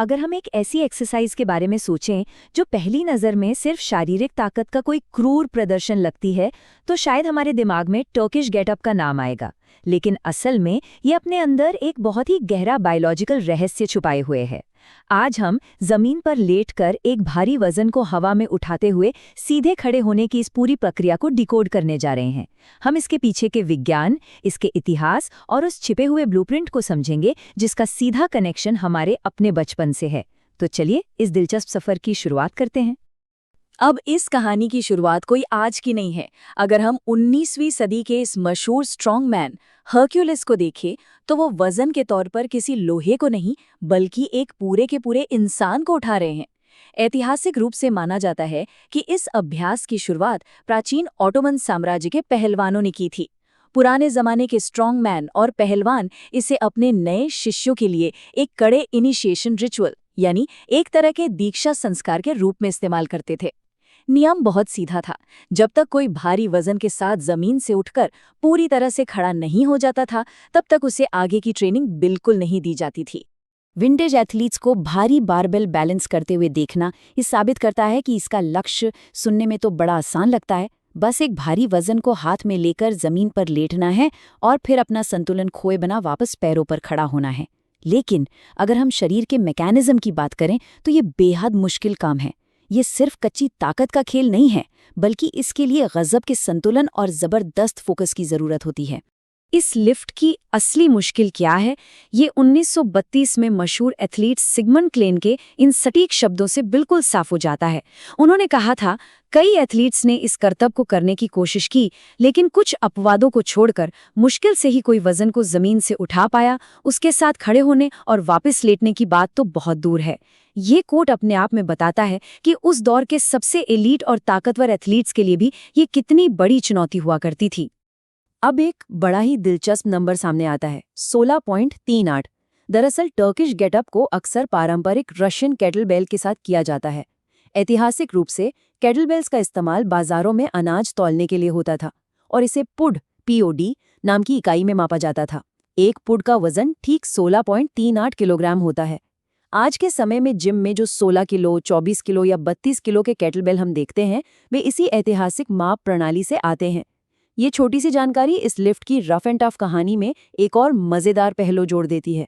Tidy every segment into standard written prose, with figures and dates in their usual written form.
अगर हम एक ऐसी एक्सरसाइज के बारे में सोचें जो पहली नज़र में सिर्फ शारीरिक ताकत का कोई क्रूर प्रदर्शन लगती है, तो शायद हमारे दिमाग में टर्किश गेटअप का नाम आएगा। लेकिन असल में ये अपने अंदर एक बहुत ही गहरा बायोलॉजिकल रहस्य छुपाए हुए है। आज हम जमीन पर लेटकर एक भारी वजन को हवा में उठाते हुए सीधे खड़े होने की इस पूरी प्रक्रिया को डिकोड करने जा रहे हैं। हम इसके पीछे के विज्ञान, इसके इतिहास और उस छिपे हुए ब्लूप्रिंट को समझेंगे जिसका सीधा कनेक्शन हमारे अपने बचपन से है। तो चलिए इस दिलचस्प सफर की शुरुआत करते हैं। अब इस कहानी की शुरुआत कोई आज की नहीं है। अगर हम 19वीं सदी के इस मशहूर स्ट्रॉन्ग मैन हर्क्यूलिस को देखें तो वो वजन के तौर पर किसी लोहे को नहीं बल्कि एक पूरे के पूरे इंसान को उठा रहे हैं। ऐतिहासिक रूप से माना जाता है कि इस अभ्यास की शुरुआत प्राचीन ऑटोमन साम्राज्य के पहलवानों ने की थी। पुराने जमाने के स्ट्रॉन्ग मैन और पहलवान इसे अपने नए शिष्यों के लिए एक कड़े इनिशिएशन रिचुअल यानी एक तरह के दीक्षा संस्कार के रूप में इस्तेमाल करते थे। नियम बहुत सीधा था। जब तक कोई भारी वजन के साथ जमीन से उठकर पूरी तरह से खड़ा नहीं हो जाता था, तब तक उसे आगे की ट्रेनिंग बिल्कुल नहीं दी जाती थी। विंटेज एथलीट्स को भारी बारबेल बैलेंस करते हुए देखना ये साबित करता है कि इसका लक्ष्य सुनने में तो बड़ा आसान लगता है। बस एक भारी वजन को हाथ में लेकर जमीन पर लेटना है और फिर अपना संतुलन खोए बिना वापस पैरों पर खड़ा होना है। लेकिन अगर हम शरीर के मैकेनिज्म की बात करें तो ये बेहद मुश्किल काम है। ये सिर्फ कच्ची ताकत का खेल नहीं है, बल्कि इसके लिए गजब के संतुलन और जबरदस्त फोकस की जरूरत होती है। इस लिफ्ट की असली मुश्किल क्या है, ये 1932 में मशहूर एथलीट सिगमंड क्लेन के इन सटीक शब्दों से बिल्कुल साफ हो जाता है। उन्होंने कहा था, कई एथलीट्स ने इस करतब को करने की कोशिश की, लेकिन कुछ अपवादों को छोड़कर मुश्किल से ही कोई वजन को जमीन से उठा पाया। उसके साथ खड़े होने और वापस लेटने की बात तो बहुत दूर है। ये कोट अपने आप में बताता है कि उस दौर के सबसे एलीट और ताकतवर एथलीट्स के लिए भी ये कितनी बड़ी चुनौती हुआ करती थी। अब एक बड़ा ही दिलचस्प नंबर सामने आता है, 16.38। दरअसल टर्किश गेटअप को अक्सर पारंपरिक रशियन केटलबेल के साथ किया जाता है। ऐतिहासिक रूप से केटलबेल्स का इस्तेमाल बाजारों में अनाज तौलने के लिए होता था और इसे पुड POD नाम की इकाई में मापा जाता था। एक पुड का वजन ठीक 16.38 किलोग्राम होता है। आज के समय में जिम में जो 16 किलो, 24 किलो या 32 किलो के केटलबेल हम देखते हैं, वे इसी ऐतिहासिक माप प्रणाली से आते हैं। ये छोटी सी जानकारी इस लिफ्ट की रफ एंड टफ कहानी में एक और मजेदार पहलू जोड़ देती है।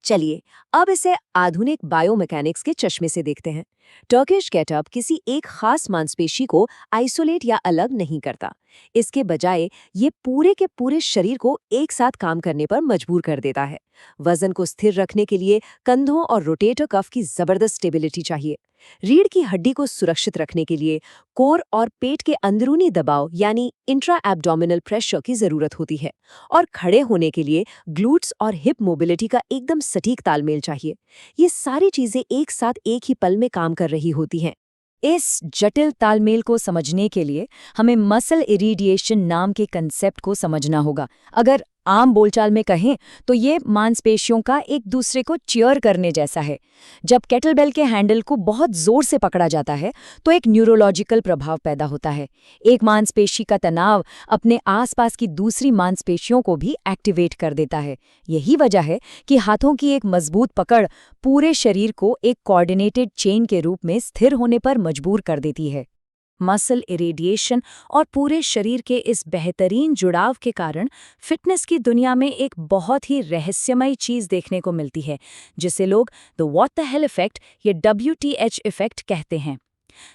चलिए अब इसे आधुनिक बायोमैकेनिक्स के चश्मे से देखते हैं। टर्किश गेटअप किसी एक खास मांसपेशी को आइसोलेट या अलग नहीं करता। इसके बजाय ये पूरे के पूरे शरीर को एक साथ काम करने पर मजबूर कर देता है। वजन को स्थिर रखने के लिए कंधों और रोटेटर कफ की जबरदस्त स्टेबिलिटी चाहिए। रीढ़ की हड्डी को सुरक्षित रखने के लिए कोर और पेट के अंदरूनी दबाव यानी इंट्रा एब्डोमिनल प्रेशर की जरूरत होती है। और खड़े होने के लिए ग्लूट्स और हिप मोबिलिटी का एकदम सटीक तालमेल चाहिए। ये सारी चीजें एक साथ एक ही पल में काम कर रही होती हैं। इस जटिल तालमेल को समझने के लिए हमें मसल इरिडिएशन नाम के कंसेप्ट को समझना होगा। अगर आम बोलचाल में कहें तो ये मांसपेशियों का एक दूसरे को चीयर करने जैसा है। जब केटलबेल के हैंडल को बहुत जोर से पकड़ा जाता है तो एक न्यूरोलॉजिकल प्रभाव पैदा होता है। एक मांसपेशी का तनाव अपने आसपास की दूसरी मांसपेशियों को भी एक्टिवेट कर देता है। यही वजह है कि हाथों की एक मजबूत पकड़ पूरे शरीर को एक कोऑर्डिनेटेड चेन के रूप में स्थिर होने पर मजबूर कर देती है। मसल इरेडिएशन और पूरे शरीर के इस बेहतरीन जुड़ाव के कारण फिटनेस की दुनिया में एक बहुत ही रहस्यमयी चीज़ देखने को मिलती है, जिसे लोग the what the hell effect या WTH इफेक्ट कहते हैं।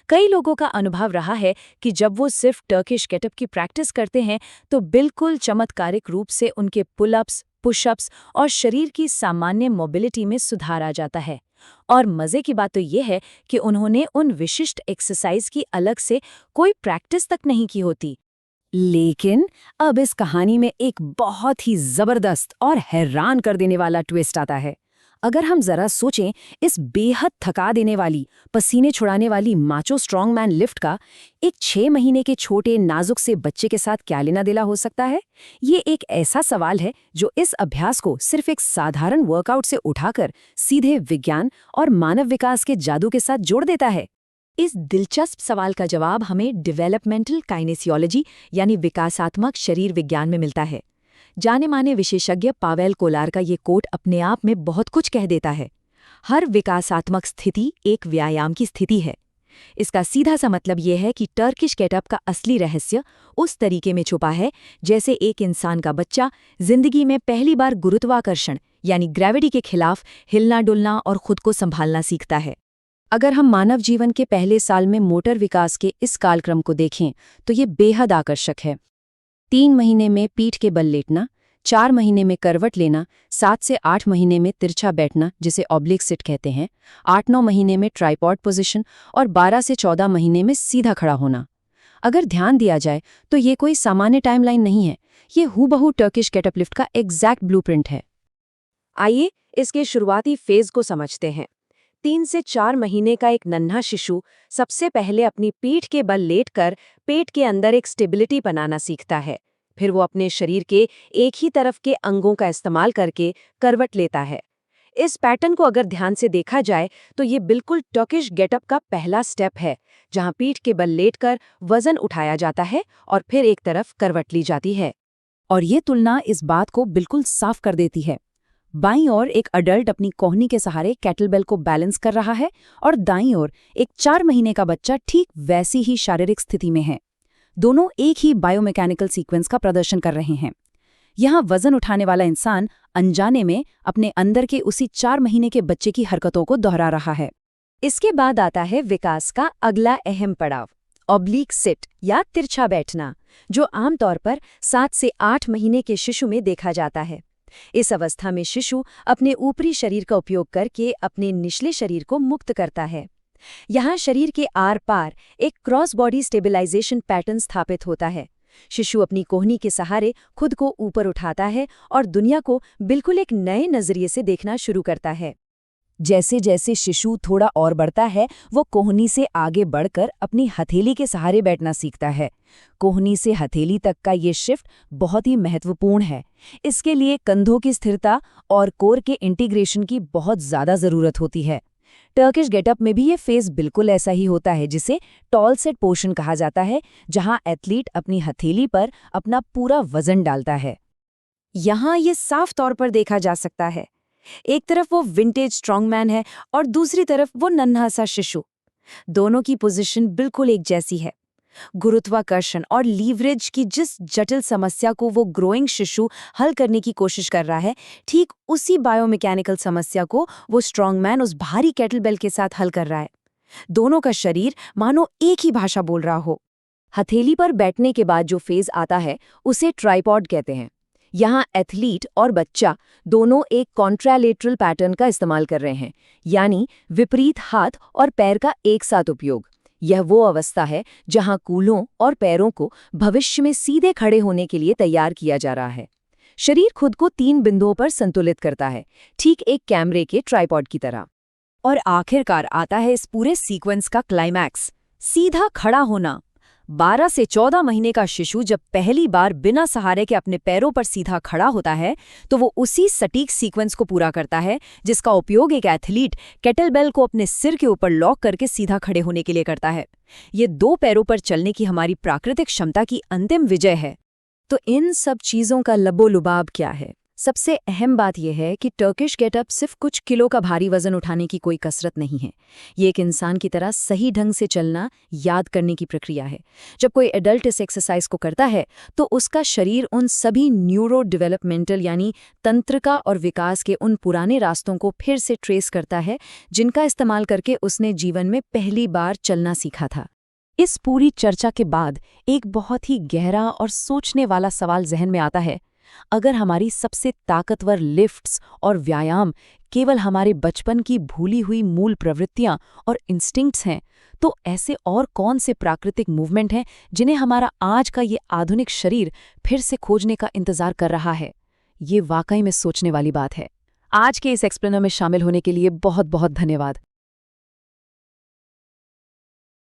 कई लोगों का अनुभव रहा है कि जब वो सिर्फ टर्किश गेटअप की प्रैक्टिस करते हैं तो बिल्कुल चमत्कारिक रूप से उनके पुलअप्स, पुशअप्स और शरीर की सामान्य मोबिलिटी में सुधार आ जाता है। और मजे की बात तो ये है कि उन्होंने उन विशिष्ट एक्सरसाइज की अलग से कोई प्रैक्टिस तक नहीं की होती। लेकिन अब इस कहानी में एक बहुत ही जबरदस्त और हैरान कर देने वाला ट्विस्ट आता है। अगर हम जरा सोचें, इस बेहद थका देने वाली, पसीने छुड़ाने वाली माचो स्ट्रॉन्गमैन लिफ्ट का एक 6 महीने के छोटे नाजुक से बच्चे के साथ क्या लेना देना हो सकता है? ये एक ऐसा सवाल है जो इस अभ्यास को सिर्फ एक साधारण वर्कआउट से उठाकर सीधे विज्ञान और मानव विकास के जादू के साथ जोड़ देता है। इस दिलचस्प सवाल का जवाब हमें डेवलपमेंटल काइनेसियोलॉजी यानी विकासात्मक शरीर विज्ञान में मिलता है। जाने माने विशेषज्ञ पावेल कोलार का ये कोट अपने आप में बहुत कुछ कह देता है। हर विकासात्मक स्थिति एक व्यायाम की स्थिति है। इसका सीधा सा मतलब यह है कि टर्किश गेटअप का असली रहस्य उस तरीके में छुपा है जैसे एक इंसान का बच्चा जिंदगी में पहली बार गुरुत्वाकर्षण यानी ग्रेविटी के खिलाफ हिलना डुलना और खुद को संभालना सीखता है। अगर हम मानव जीवन के पहले साल में मोटर विकास के इस कालक्रम को देखें तो ये बेहद आकर्षक है। 3 महीने में पीठ के बल लेटना, 4 महीने में करवट लेना, 7 से 8 महीने में तिरछा बैठना जिसे ऑब्लिक सिट कहते हैं, 8-9 महीने में ट्राइपॉड पोजीशन और 12 से 14 महीने में सीधा खड़ा होना। अगर ध्यान दिया जाए तो ये कोई सामान्य टाइमलाइन नहीं है, ये हूबहू टर्किश गेटअप लिफ्ट का एग्जैक्ट ब्लूप्रिंट है। आइए इसके शुरुआती फेज को समझते हैं। 3 से 4 महीने का एक नन्हा शिशु सबसे पहले अपनी पीठ के बल लेटकर पेट के अंदर एक स्टेबिलिटी बनाना सीखता है। फिर वो अपने शरीर के एक ही तरफ के अंगों का इस्तेमाल करके करवट लेता है। इस पैटर्न को अगर ध्यान से देखा जाए तो ये बिल्कुल टर्किश गेटअप का पहला स्टेप है, जहां पीठ के बल लेटकर वजन उठाया जाता है और फिर एक तरफ करवट ली जाती है। और ये तुलना इस बात को बिल्कुल साफ कर देती है। बाईं ओर एक अडल्ट अपनी कोहनी के सहारे कैटलबेल को बैलेंस कर रहा है और दाईं ओर एक 4 महीने का बच्चा ठीक वैसी ही शारीरिक स्थिति में है। दोनों एक ही बायोमैकेनिकल सीक्वेंस का प्रदर्शन कर रहे हैं। यहाँ वजन उठाने वाला इंसान अनजाने में अपने अंदर के उसी 4 महीने के बच्चे की हरकतों को दोहरा रहा है। इसके बाद आता है विकास का अगला अहम पड़ाव, ऑब्लिक सिट या तिरछा बैठना, जो आमतौर पर 7 से 8 महीने के शिशु में देखा जाता है। इस अवस्था में शिशु अपने ऊपरी शरीर का उपयोग करके अपने निचले शरीर को मुक्त करता है। यहाँ शरीर के आर पार एक क्रॉस बॉडी स्टेबलाइजेशन पैटर्न स्थापित होता है। शिशु अपनी कोहनी के सहारे खुद को ऊपर उठाता है और दुनिया को बिल्कुल एक नए नजरिए से देखना शुरू करता है। जैसे जैसे शिशु थोड़ा और बढ़ता है, वो कोहनी से आगे बढ़कर अपनी हथेली के सहारे बैठना सीखता है। कोहनी से हथेली तक का ये शिफ्ट बहुत ही महत्वपूर्ण है। इसके लिए कंधों की स्थिरता और कोर के इंटीग्रेशन की बहुत ज़्यादा ज़रूरत होती है। टर्किश गेटअप में भी ये फेज बिल्कुल ऐसा ही होता है, जिसे टॉल सेट पोर्शन कहा जाता है, जहां एथलीट अपनी हथेली पर अपना पूरा वजन डालता है। यहाँ ये साफ तौर पर देखा जा सकता है। एक तरफ वो विंटेज स्ट्रॉन्गमैन है और दूसरी तरफ वो नन्हा सा शिशु। दोनों की पोजीशन बिल्कुल एक जैसी है। गुरुत्वाकर्षण और लीवरेज की जिस जटिल समस्या को वो ग्रोइंग शिशु हल करने की कोशिश कर रहा है, ठीक उसी बायोमैकेनिकल समस्या को वो स्ट्रॉन्गमैन उस भारी केटलबेल के साथ हल कर रहा है। दोनों का शरीर मानो एक ही भाषा बोल रहा हो। हथेली पर बैठने के बाद जो फेज आता है उसे ट्राइपॉड कहते हैं। यहाँ एथलीट और बच्चा दोनों एक कॉन्ट्रालेटरल पैटर्न का इस्तेमाल कर रहे हैं, यानी विपरीत हाथ और पैर का एक साथ उपयोग। यह वो अवस्था है जहां कूल्हों और पैरों को भविष्य में सीधे खड़े होने के लिए तैयार किया जा रहा है। शरीर खुद को 3 बिंदुओं पर संतुलित करता है, ठीक एक कैमरे के ट्राइपॉड की तरह। और आखिरकार आता है इस पूरे सीक्वेंस का क्लाइमैक्स, सीधा खड़ा होना। 12 से 14 महीने का शिशु जब पहली बार बिना सहारे के अपने पैरों पर सीधा खड़ा होता है, तो वो उसी सटीक सीक्वेंस को पूरा करता है जिसका उपयोग एक एथलीट केटलबेल को अपने सिर के ऊपर लॉक करके सीधा खड़े होने के लिए करता है। ये 2 पैरों पर चलने की हमारी प्राकृतिक क्षमता की अंतिम विजय है। तो इन सब चीज़ों का लबोलुबाब क्या है? सबसे अहम बात यह है कि टर्किश गेटअप सिर्फ कुछ किलो का भारी वजन उठाने की कोई कसरत नहीं है। ये एक इंसान की तरह सही ढंग से चलना, याद करने की प्रक्रिया है। जब कोई एडल्ट इस एक्सरसाइज को करता है तो उसका शरीर उन सभी न्यूरो डेवलपमेंटल यानी तंत्रिका और विकास के उन पुराने रास्तों को फिर से ट्रेस करता है, जिनका इस्तेमाल करके उसने जीवन में पहली बार चलना सीखा था। इस पूरी चर्चा के बाद एक बहुत ही गहरा और सोचने वाला सवाल जहन में आता है। अगर हमारी सबसे ताकतवर लिफ्ट्स और व्यायाम केवल हमारे बचपन की भूली हुई मूल प्रवृत्तियां और इंस्टिंक्ट्स हैं, तो ऐसे और कौन से प्राकृतिक मूवमेंट हैं जिन्हें हमारा आज का ये आधुनिक शरीर फिर से खोजने का इंतजार कर रहा है? ये वाकई में सोचने वाली बात है। आज के इस एक्सप्लेनर में शामिल होने के लिए बहुत बहुत धन्यवाद।